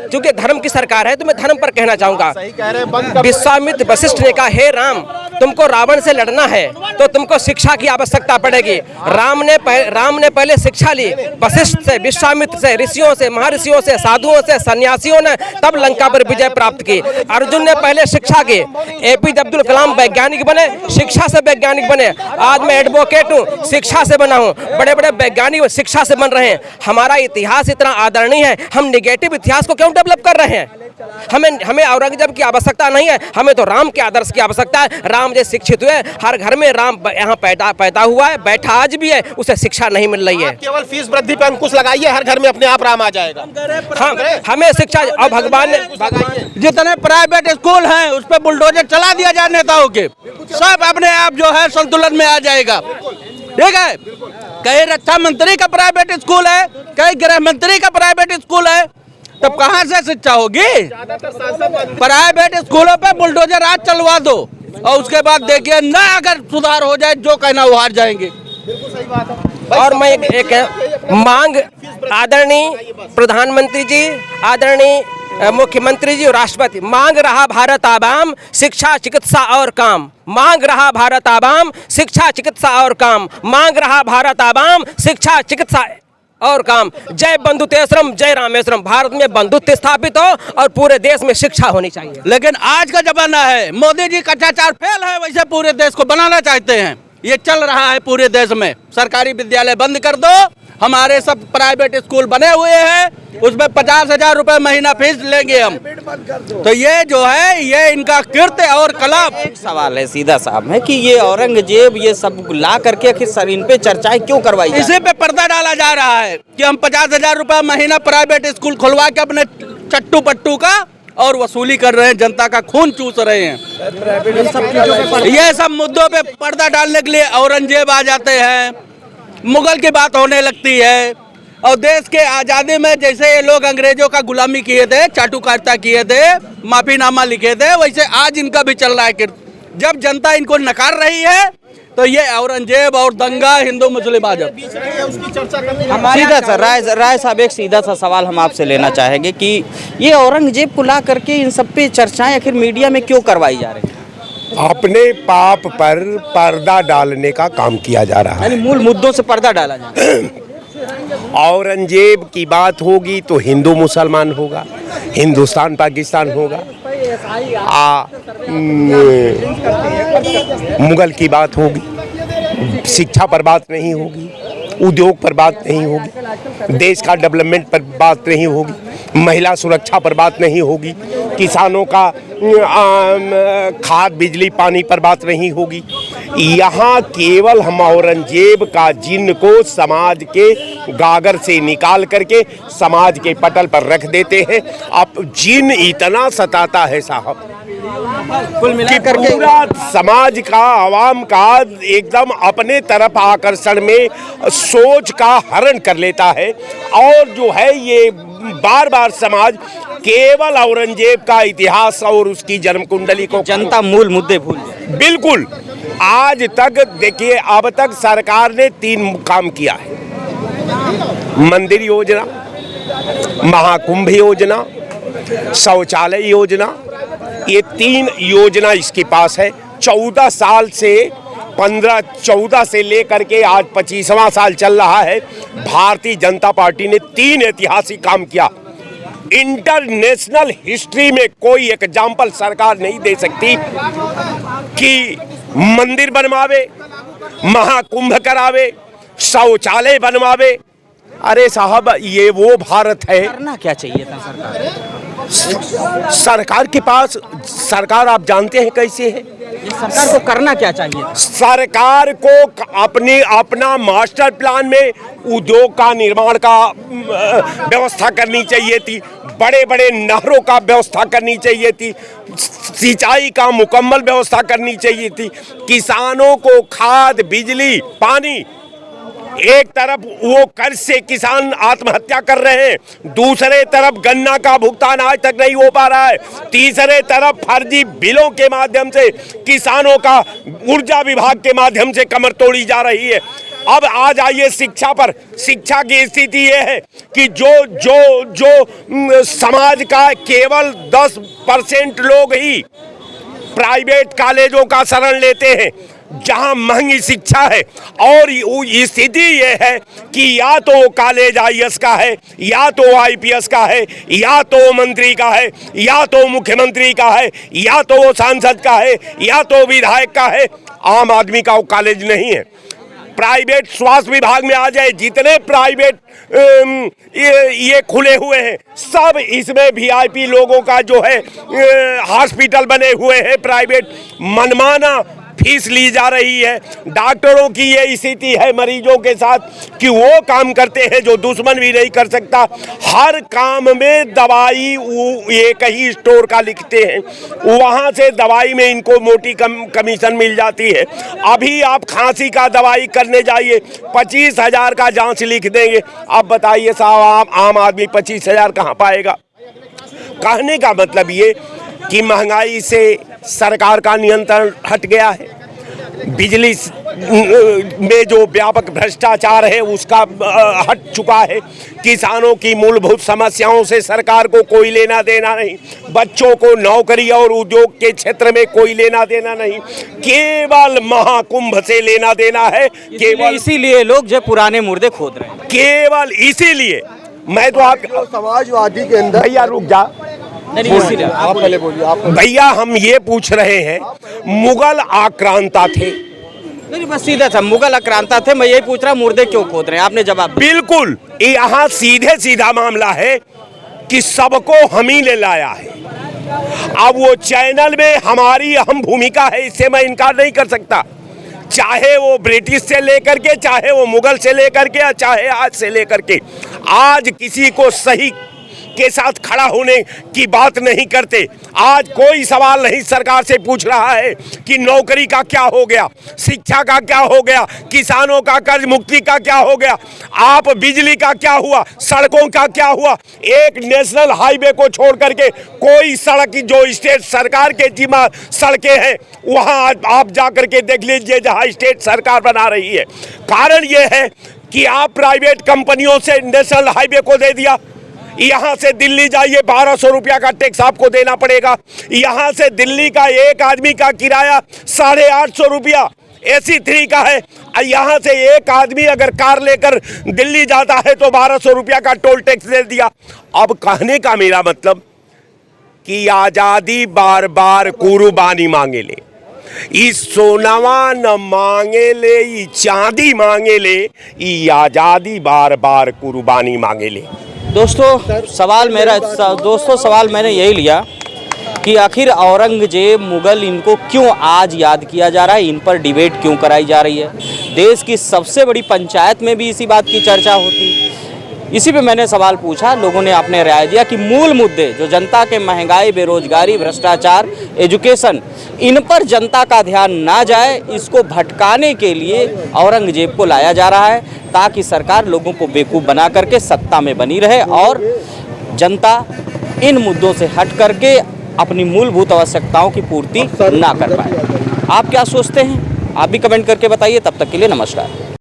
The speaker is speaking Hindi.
क्योंकि धर्म की सरकार है तो मैं धर्म पर कहना चाहूंगा। विश्वामित्र वशिष्ठ ने कहा, हे राम, तुमको रावण से लड़ना है तो तुमको शिक्षा की आवश्यकता पड़ेगी। राम ने पहले शिक्षा ली वशिष्ठ से, विश्वामित्र से, ऋषियों से, महर्षियों से, साधुओं से, सन्यासियों ने, तब लंका पर विजय प्राप्त की। अर्जुन ने पहले शिक्षा की। एपीजे अब्दुल कलाम वैज्ञानिक बने, शिक्षा से वैज्ञानिक बने। आज मैं एडवोकेट हूँ, शिक्षा से बना हूँ। बड़े बड़े वैज्ञानिक शिक्षा से बन रहे हैं। हमारा इतिहास इतना आदरणीय है, हम निगेटिव इतिहास को क्यों डेवलप कर रहे हैं? हमें औरंगजेब की आवश्यकता नहीं है, हमें तो राम के आदर्श की आवश्यकता है। राम जैसे शिक्षित हुए, हर घर में राम यहाँ पैदा हुआ है, बैठा आज भी है, उसे शिक्षा नहीं मिल रही है। केवल फीस वृद्धि पर अंकुश लगाइए, हर घर में अपने आप राम आ जाएगा। हमें शिक्षा, और भगवान ने जितने प्राइवेट स्कूल हैं उस पर बुलडोजर चला दिया जाए नेताओं के, सब अपने आप जो है संतुलन में आ जाएगा। ठीक है, कहीं रक्षा मंत्री का प्राइवेट स्कूल है, कहीं गृह मंत्री का प्राइवेट स्कूल है, तब कहां से शिक्षा होगी? प्राइवेट स्कूलों पे बुलडोजर आज चलवा दो और उसके बाद देखिए ना, अगर सुधार हो जाए जो कहना वो हार जाएंगे। और मैं एक मांग, आदरणीय प्रधानमंत्री जी, आदरणीय मुख्यमंत्री जी और राष्ट्रपति, मांग रहा भारत आवाम शिक्षा चिकित्सा और काम, मांग रहा भारत आवाम शिक्षा चिकित्सा और काम, मांग रहा भारत आवाम शिक्षा चिकित्सा और काम। जय बंधुतेश्वरम, जय रामेश्वरम। भारत में बंधुत्व स्थापित हो और पूरे देश में शिक्षा होनी चाहिए। लेकिन आज का जमाना है, मोदी जी कच्चा फेल है, वैसे पूरे देश को बनाना चाहते हैं। ये चल रहा है पूरे देश में। सरकारी विद्यालय बंद कर दो, हमारे सब प्राइवेट स्कूल बने हुए हैं, उसमें 50,000 रुपए महीना फीस लेंगे हम। तो ये जो है, ये इनका कृत्य और कला। एक सवाल है सीधा साहब है कि ये औरंगजेब ये सब ला करके आखिर सर इन पे चर्चाएं क्यों करवाई? इसी पे पर्दा डाला जा रहा है कि हम 50,000 रुपए महीना प्राइवेट स्कूल खुलवा के अपने चट्टू पट्टू का और वसूली कर रहे हैं, जनता का खून चूस रहे हैं। ये सब मुद्दों पे पर्दा डालने के लिए औरंगजेब आ जाते हैं, मुगल की बात होने लगती है। और देश के आज़ादी में जैसे ये लोग अंग्रेजों का गुलामी किए थे, चाटुकारिता किए थे, माफीनामा लिखे थे, वैसे आज इनका भी चल रहा है। जब जनता इनको नकार रही है तो ये औरंगजेब और दंगा हिंदू मुस्लिम आजम। सीधा सा राय साहब, एक सीधा सा सवाल हम आपसे लेना चाहेंगे कि ये औरंगजेब को ला करके इन सब पे चर्चाएं आखिर मीडिया में क्यों करवाई जा रही है? अपने पाप पर पर्दा डालने का काम किया जा रहा है। मूल मुद्दों से पर्दा डाला जा रहा है। औरंगजेब की बात होगी तो हिंदू मुसलमान होगा, हिंदुस्तान पाकिस्तान होगा। मुगल की बात होगी, शिक्षा पर बात नहीं होगी, उद्योग पर बात नहीं होगी, देश का डेवलपमेंट पर बात नहीं होगी, महिला सुरक्षा पर बात नहीं होगी, किसानों का खाद बिजली पानी पर बात नहीं होगी। यहाँ केवल हम औरंगजेब का जिन को समाज के गागर से निकाल करके समाज के पटल पर रख देते हैं। अब जिन इतना सताता है साहब कि पूरा समाज का, आवाम का एकदम अपने तरफ आकर्षण में सोच का हरण कर लेता है। और जो है ये बार बार समाज केवल औरंगजेब का इतिहास और उसकी जन्म कुंडली को, जनता मूल मुद्दे भूल जाए। बिल्कुल। आज तक देखिए, अब तक सरकार ने 3 काम किया है: मंदिर योजना, महाकुंभ योजना, शौचालय योजना। ये 3 योजना इसके पास है। 14 साल से 14 से लेकर के आज 25वां साल चल रहा है। भारतीय जनता पार्टी ने 3 ऐतिहासिक काम किया। इंटरनेशनल हिस्ट्री में कोई एग्जाम्पल सरकार नहीं दे सकती कि मंदिर बनवावे, महाकुंभ करावे, शौचालय बनवावे। अरे साहब, ये वो भारत है। करना क्या चाहिए था सरकार के पास? सरकार आप जानते हैं कैसे है। सरकार को करना क्या चाहिए? सरकार को अपना मास्टर प्लान में उद्योग का निर्माण का व्यवस्था करनी चाहिए थी, बड़े बड़े नहरों का व्यवस्था करनी चाहिए थी, सिंचाई का मुकम्मल व्यवस्था करनी चाहिए थी, किसानों को खाद बिजली पानी। एक तरफ वो कर्ज से किसान आत्महत्या कर रहे हैं, दूसरे तरफ गन्ना का भुगतान आज तक नहीं हो पा रहा है, तीसरे तरफ फर्जी बिलों के माध्यम से किसानों का ऊर्जा विभाग के माध्यम से कमर तोड़ी जा रही है। अब आ जाइए शिक्षा पर। शिक्षा की स्थिति ये है कि जो समाज का केवल 10% लोग ही प्राइवेट कॉलेजों का शरण लेते हैं, जहां महंगी शिक्षा है। और स्थिति ये है कि या तो कॉलेज आईएएस का है, या तो आईपीएस का है, या तो मंत्री का है, या तो मुख्यमंत्री का है, या तो वो सांसद का है, या तो विधायक का है। आम आदमी का वो कॉलेज नहीं है। प्राइवेट स्वास्थ्य विभाग में आ जाए, जितने प्राइवेट ये खुले हुए हैं, सब इसमें वीआईपी लोगों का जो है हॉस्पिटल बने हुए हैं प्राइवेट। मनमाना फीस ली जा रही है। डॉक्टरों की ये स्थिति है मरीजों के साथ कि वो काम करते हैं जो दुश्मन भी नहीं कर सकता। हर काम में दवाई एक ही स्टोर का लिखते हैं, वहाँ से दवाई में इनको मोटी कमीशन मिल जाती है। अभी आप खांसी का दवाई करने जाइए, 25,000 का जांच लिख देंगे। अब बताइए साहब, आम आदमी 25,000 कहाँ पाएगा? कहने का मतलब ये कि महंगाई से सरकार का नियंत्रण हट गया है। बिजली में जो व्यापक भ्रष्टाचार है उसका हट चुका है। किसानों की मूलभूत समस्याओं से सरकार को कोई लेना देना नहीं। बच्चों को नौकरी और उद्योग के क्षेत्र में कोई लेना देना नहीं। केवल महाकुंभ से लेना देना है। केवल इसीलिए लोग जो पुराने मुर्दे खोद रहे हैं, केवल इसीलिए। मैं तो आप समाजवादी के अंदर भैया रुक जा, आप पहले बोलिए। आप भैया हम ये पूछ रहे हैं, मुगल आक्रांता थे। नहीं बस सीधा था, मुगल आक्रांता थे। मैं यही पूछ रहा मुर्दे क्यों खोद रहे हैं, आपने जवाब दिया। बिल्कुल, यहाँ सीधे सीधा मामला है कि सबको हम ही ले लाया है। अब वो चैनल में हमारी अहम भूमिका है, इससे मैं इनकार नहीं कर सकता। चाहे वो ब्रिटिश से लेकर के, चाहे वो मुगल से लेकर के, चाहे आज से लेकर के, आज किसी को सही के साथ खड़ा होने की बात नहीं करते। आज कोई सवाल नहीं सरकार से पूछ रहा है कि नौकरी का क्या हो गया, शिक्षा का क्या हो गया, किसानों का कर्ज मुक्ति का क्या हो गया, आप बिजली का क्या हुआ, सड़कों का क्या हुआ। एक नेशनल हाईवे को छोड़ करके कोई सड़क जो स्टेट सरकार के जिम्मा सड़कें हैं वहां आप जा करके देख लीजिए जहां स्टेट सरकार बना रही है। कारण यह है कि आप प्राइवेट कंपनियों से नेशनल हाईवे को दे दिया। यहाँ से दिल्ली जाइए 1200 रुपया का टैक्स आपको देना पड़ेगा। यहाँ से दिल्ली का एक आदमी का किराया 850 रुपया AC 3 का है। यहाँ से एक आदमी अगर कार लेकर दिल्ली जाता है तो 1200 रुपया का टोल टैक्स दे दिया। अब कहने का मेरा मतलब कि आज़ादी बार बार कुर्बानी मांगे ले, इस सोनावा न मांगे ले, ई चांदी मांगे ले, ई आज़ादी बार बार कुर्बानी मांगे ले। दोस्तों सवाल मैंने यही लिया कि आखिर औरंगजेब मुगल इनको क्यों आज याद किया जा रहा है, इन पर डिबेट क्यों कराई जा रही है। देश की सबसे बड़ी पंचायत में भी इसी बात की चर्चा होती। इसी पे मैंने सवाल पूछा, लोगों ने अपने राय दिया कि मूल मुद्दे जो जनता के महंगाई, बेरोजगारी, भ्रष्टाचार, एजुकेशन, इन पर जनता का ध्यान ना जाए, इसको भटकाने के लिए औरंगजेब को लाया जा रहा है ताकि सरकार लोगों को बेवकूफ़ बना करके सत्ता में बनी रहे और जनता इन मुद्दों से हट करके अपनी मूलभूत आवश्यकताओं की पूर्ति ना कर पाए। आप क्या सोचते हैं, आप भी कमेंट करके बताइए। तब तक के लिए नमस्कार।